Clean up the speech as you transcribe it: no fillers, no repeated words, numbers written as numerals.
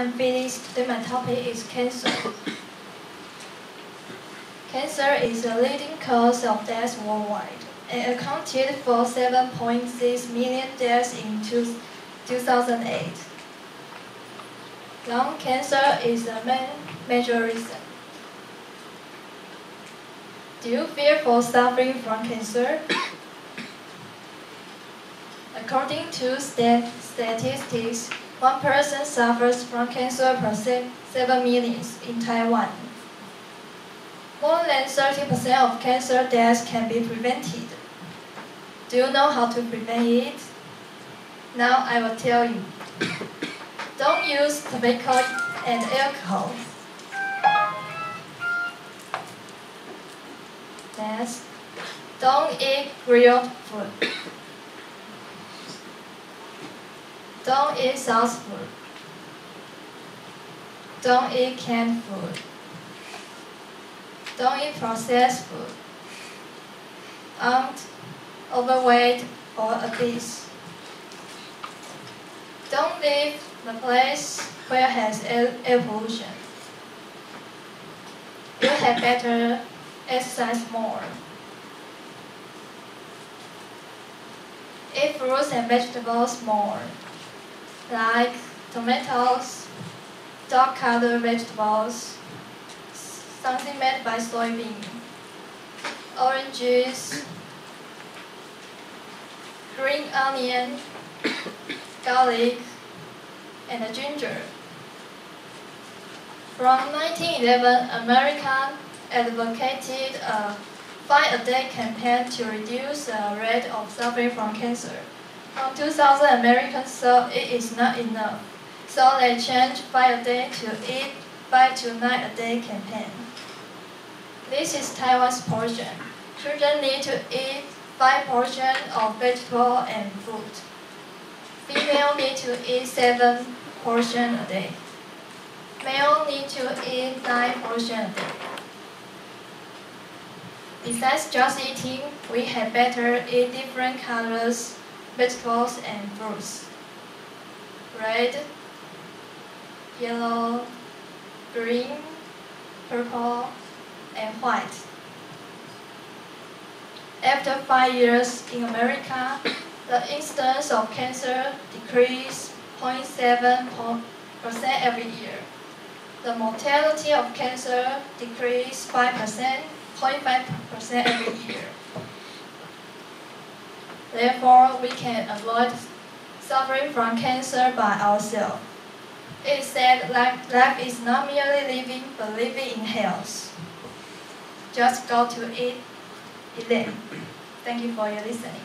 I'm finished. Today my topic is cancer. Cancer is the leading cause of death worldwide and accounted for 7.6 million deaths in 2008. Lung cancer is the major reason. Do you fear for suffering from cancer? According to statistics, one person suffers from cancer per 7 million in Taiwan. More than 30% of cancer deaths can be prevented. Do you know how to prevent it? Now I will tell you. Don't use tobacco and alcohol. Next, don't eat grilled food. Don't eat sauce food. Don't eat canned food. Don't eat processed food. Aren't overweight or obese. Don't leave the place where has air pollution. You had better exercise more. Eat fruits and vegetables more, like tomatoes, dark-colored vegetables, something made by soybean, oranges, green onion, garlic, and ginger. From 1911, America advocated a 5-a-day campaign to reduce the rate of suffering from cancer. From 2000, Americans saw it is not enough, so they changed 5-a-day to eat 5 to 9 a day campaign. This is Taiwan's portion. Children need to eat 5 portions of vegetable and fruit. Female need to eat 7 portions a day. Male need to eat 9 portions a day. Besides just eating, we had better eat different colors, vegetables and fruits. Red, yellow, green, purple, and white. After 5 years in America, the incidence of cancer decreased 0.7% every year. The mortality of cancer decreased 0.5% every year. Therefore, we can avoid suffering from cancer by ourselves. It is said life is not merely living, but living in health. Just go to it then. Thank you for your listening.